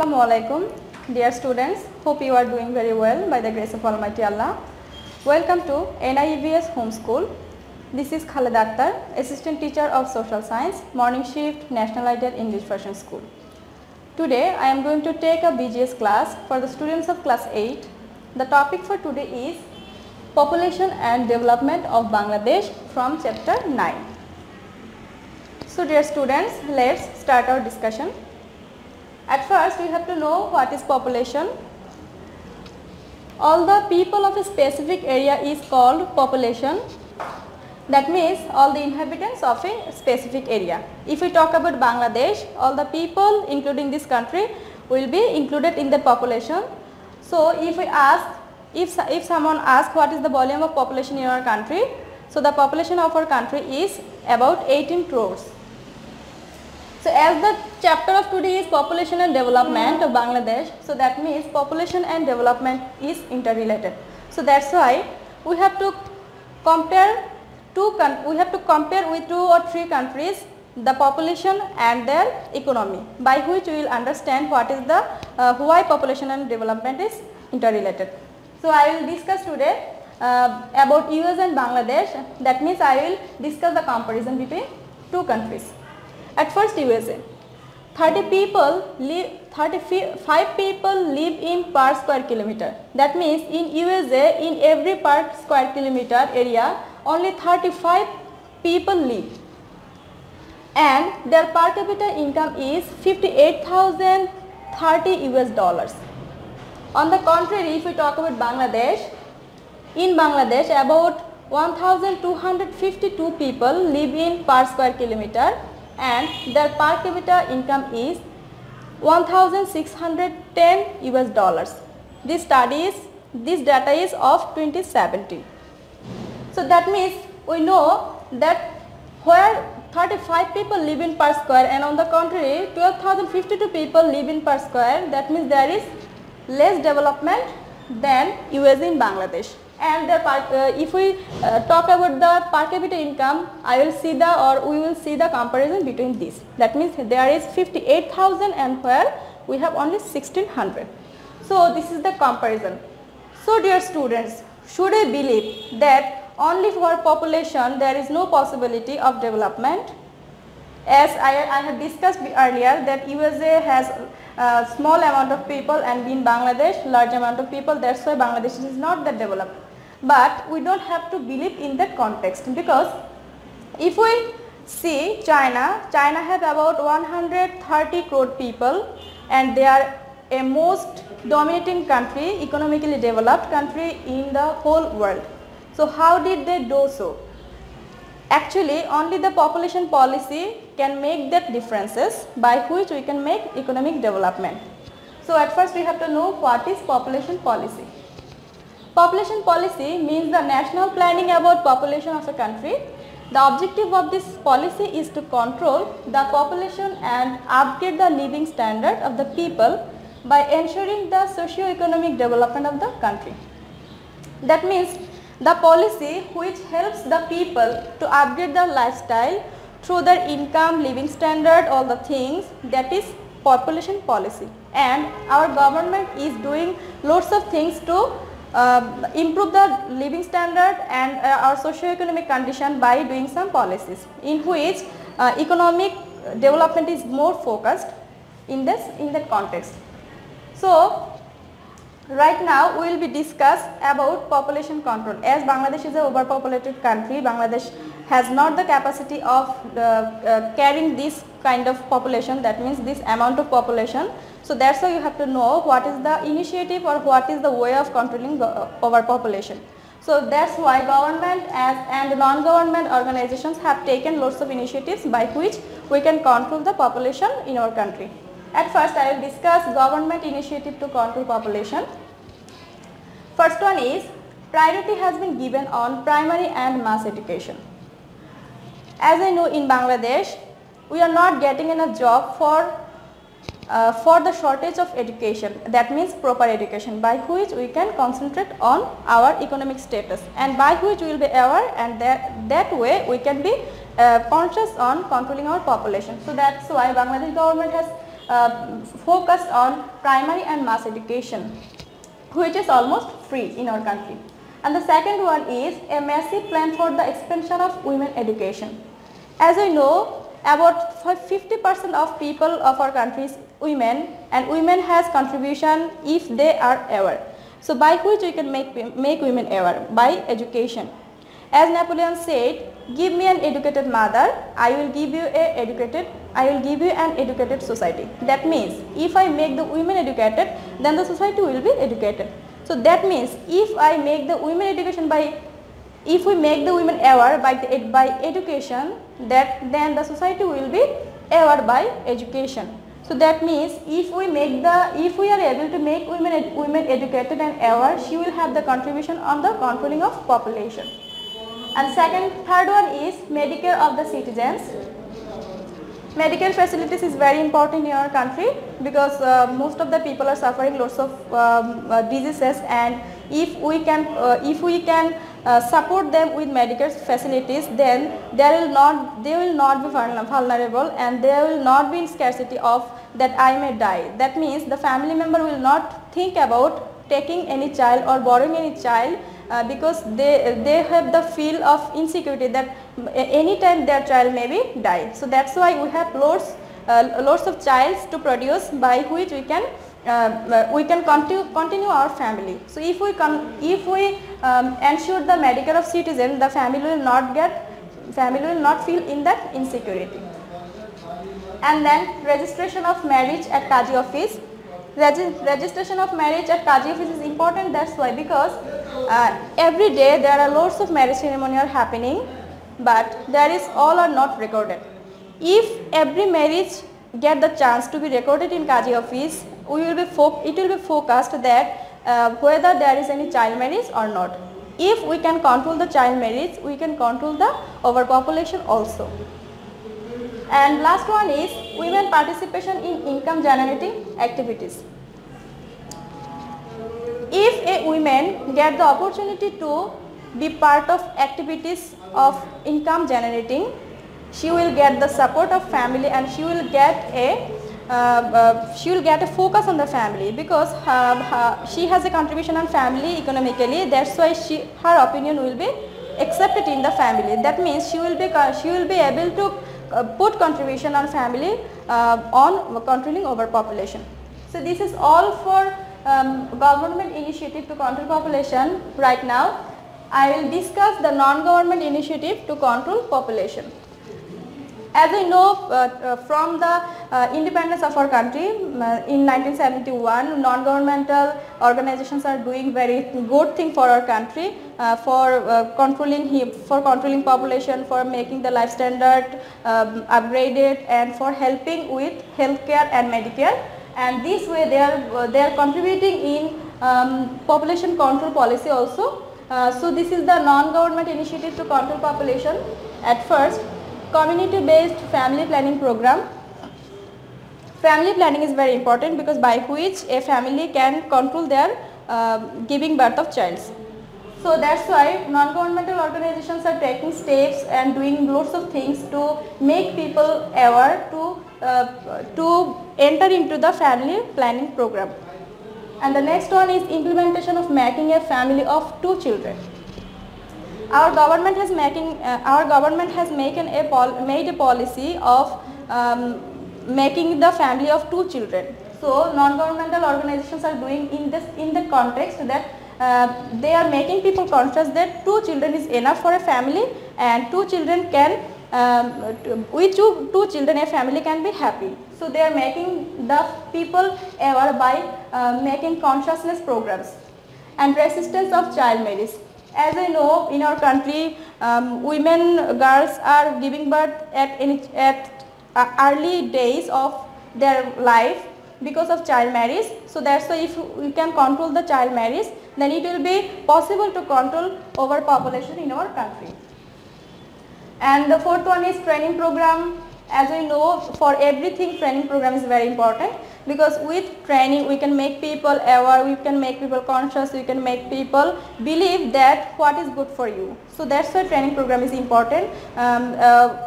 Assalamualaikum, dear students. Hope you are doing very well by the grace of Almighty Allah. Welcome to NIEVS Homeschool. This is Khaled Akhtar, Assistant Teacher of Social Science, Morning Shift, National Ideal English Version School. Today I am going to take a BGS class for the students of class 8. The topic for today is Population and Development of Bangladesh from chapter 9. So dear students, let's start our discussion. At first we have to know what is population. All the people of a specific area is called population. That means all the inhabitants of a specific area. If we talk about Bangladesh, all the people including this country will be included in the population. So if we ask, if someone asks what is the volume of population in our country, so the population of our country is about 18 crores. So as the chapter of today is population and development of Bangladesh, so that means population and development is interrelated. So that's why we have to compare with 2 or 3 countries the population and their economy, by which we will understand what is the why population and development is interrelated. So I will discuss today about US and Bangladesh. That means I will discuss the comparison between 2 countries. At first USA, 35 people live in per square kilometer. That means in USA, in every per square kilometer area, only 35 people live, and their per capita income is $58,030 US. On the contrary, if we talk about Bangladesh, in Bangladesh about 1,252 people live in per square kilometer, and their per capita income is $1,610 US. This data is of 2017. So that means we know that where 35 people live in per square and on the contrary 12,052 people live in per square, that means there is less development than USA in Bangladesh. And if we talk about the per capita income, we will see the comparison between these. That means there is 58,000 and where we have only 1,600. So this is the comparison. So dear students, should I believe that only for population there is no possibility of development? As I have discussed earlier that USA has a small amount of people and in Bangladesh large amount of people, that's why Bangladesh is not that developed. But we don't have to believe in that context, because if we see China have about 130 crore people and they are a most dominating country, economically developed country in the whole world. So how did they do so? Actually only the population policy can make that differences by which we can make economic development. So at first we have to know what is population policy. Population policy means the national planning about population of a country. The objective of this policy is to control the population and upgrade the living standard of the people by ensuring the socio-economic development of the country. That means the policy which helps the people to upgrade their lifestyle through their income, living standard, all the things, that is population policy. And our government is doing lots of things to improve the living standard and our socio-economic condition by doing some policies in which economic development is more focused in that context. So right now we will be discuss about population control. As Bangladesh is an overpopulated country, Bangladesh has not the capacity of carrying this kind of population, that means this amount of population. So that's why you have to know what is the initiative or what is the way of controlling overpopulation. So that's why government and non-government organizations have taken lots of initiatives by which we can control the population in our country. At first I will discuss government initiative to control population. First one is priority has been given on primary and mass education. As I know, in Bangladesh we are not getting enough job for the shortage of education, that means proper education, by which we can concentrate on our economic status and by which we will be aware, and that way we can be conscious on controlling our population. So that's why Bangladesh government has focused on primary and mass education, which is almost free in our country. And the second one is a massive plan for the expansion of women education. As we know, about 50% of people of our country is women, and women has contribution if they are aware. So by which we can make women aware? By education. As Napoleon said, give me an educated mother, I will give you an educated society. That means if I make the women educated, then the society will be educated. So that means if I make the women education if we make the women aware by education, then the society will be aware by education. So that means if we are able to make women educated and aware, she will have the contribution on the controlling of population. And third one is Medicare of the citizens. Medical facilities is very important in our country because most of the people are suffering lots of diseases, and if we can support them with medical facilities, then they will not be vulnerable, and there will not be in scarcity of that I may die. That means the family member will not think about taking any child or borrowing any child because they have the feel of insecurity that anytime their child may be die. So that's why we have lots of childs to produce, by which we can continue our family. So if we ensure the medical of citizen, the family will not feel in that insecurity. And then registration of marriage at Kaji office. Registration of marriage at Kaji office is important. That's why, because every day there are lots of marriage ceremony are happening, but there is all are not recorded. If every marriage get the chance to be recorded in Kaji office, it will be focused that whether there is any child marriage or not. If we can control the child marriage, we can control the overpopulation also. And last one is women participation in income generating activities. If a woman get the opportunity to be part of activities of income generating, she will get the support of family, and she will get a focus on the family, because she has a contribution on family economically. That's why her opinion will be accepted in the family. That means she will be able to put contribution on family on controlling overpopulation. So this is all for government initiative to control population. Right now I will discuss the non-government initiative to control population. As I know, from the independence of our country in 1971, non-governmental organizations are doing very good thing for our country, for controlling population, for making the life standard upgraded, and for helping with healthcare and Medicare. And this way they are contributing in population control policy also. So this is the non-government initiative to control population. At first, community-based family planning program. Family planning is very important, because by which a family can control their giving birth of child. So that's why non-governmental organizations are taking steps and doing lots of things to make people aware to enter into the family planning program. And the next one is implementation of making a family of 2 children. Our government has made a policy of making the family of 2 children. So non-governmental organizations are doing in the context that they are making people conscious that 2 children is enough for a family, and 2 children can with 2 children a family can be happy. So they are making the people aware by making consciousness programs. And resistance of child marriage. As I know, in our country, girls are giving birth at early days of their life because of child marriage. So that's why if we can control the child marriage, then it will be possible to control overpopulation in our country. And the fourth one is training program. As we know, for everything training program is very important, because with training we can make people aware, we can make people conscious, we can make people believe that what is good for you. So that's why training program is important.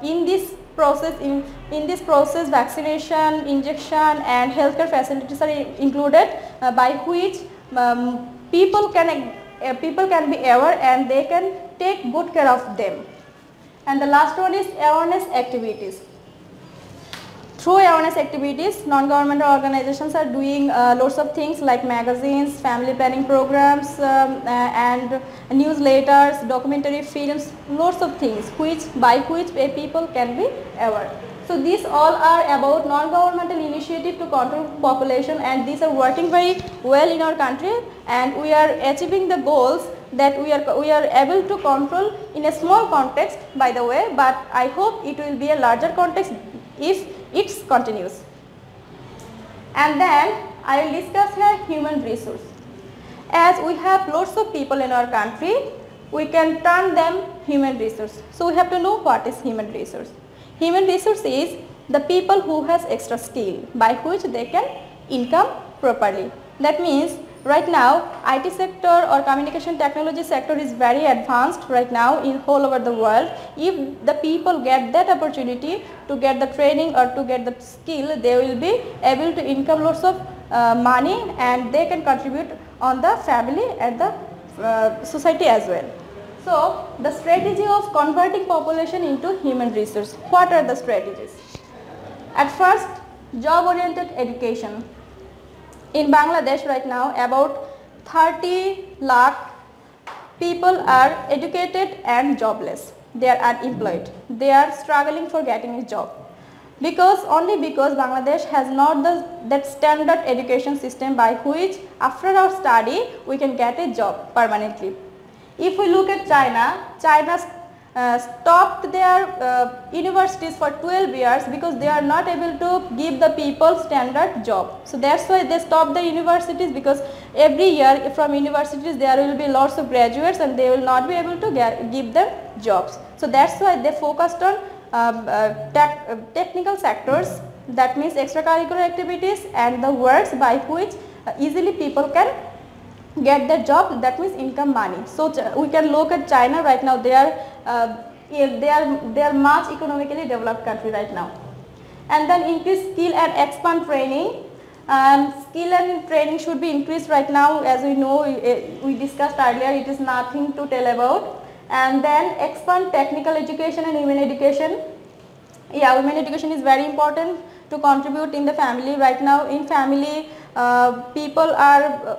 In this process, in this process, vaccination, injection and healthcare facilities are included, by which people can be aware and they can take good care of them. And the last one is awareness activities. Through awareness activities, non-governmental organizations are doing lots of things like magazines, family planning programs, and newsletters, documentary films, lots of things by which people can be aware. So these all are about non-governmental initiative to control population, and these are working very well in our country, and we are achieving the goals that we are able to control in a small context, by the way, but I hope it will be a larger context if it continues. And then I will discuss here human resource. As we have lots of people in our country, we can turn them human resource. So we have to know what is human resource. Human resource is the people who has extra skill by which they can income properly. That means right now IT sector or communication technology sector is very advanced right now in whole over the world. If the people get that opportunity to get the training or to get the skill, they will be able to income lots of money, and they can contribute on the family and the society as well. So the strategy of converting population into human resource. What are the strategies? At first, job oriented education. In Bangladesh right now, about 30 lakh people are educated and jobless. They are unemployed. They are struggling for getting a job. Only because Bangladesh has not that standard education system by which after our study we can get a job permanently. If we look at China, China stopped their universities for 12 years because they are not able to give the people standard job. So that's why they stopped the universities, because every year from universities there will be lots of graduates and they will not be able to give them jobs. So that's why they focused on technical sectors, that means extracurricular activities and the works by which easily people can get the job, that means income money. So we can look at China right now. They are much economically developed country right now. And then increase skill and expand training. Skill and training should be increased right now. As we know, we discussed earlier, it is nothing to tell about. And then expand technical education and women education. Yeah, women education is very important to contribute in the family. Right now in family, people are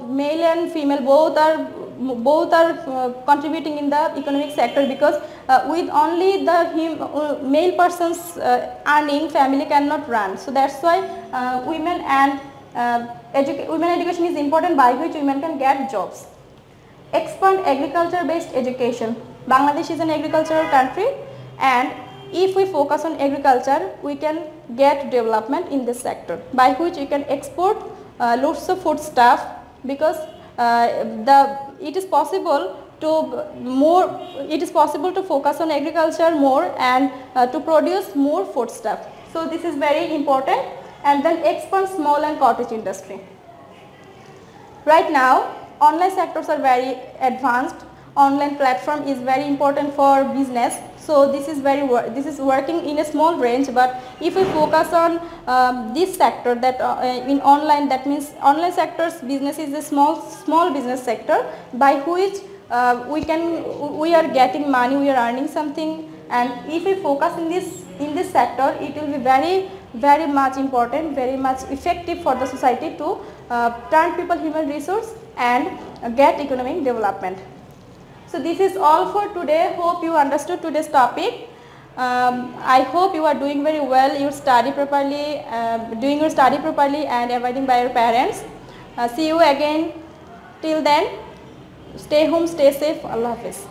male and female both are contributing in the economic sector, because with only the male person's earning, family cannot run. So that's why women education is important, by which women can get jobs. Expand agriculture based education. Bangladesh is an agricultural country, and if we focus on agriculture, we can get development in this sector, by which we can export lots of food stuff, because it is possible to focus on agriculture more and to produce more food stuff. So this is very important. And then expand small and cottage industry. Right now online sectors are very advanced. Online platform is very important for business. So this is working in a small range, but if we focus on this sector, that in online, that means online sectors business is a small business sector, by which we are getting money, we are earning something, and if we focus in this sector, it will be very much important, very much effective for the society to turn people human resource and get economic development. So this is all for today. Hope you understood today's topic. I hope you are doing very well, you study properly, and abiding by your parents. See you again. Till then, stay home, stay safe. Allah Hafiz.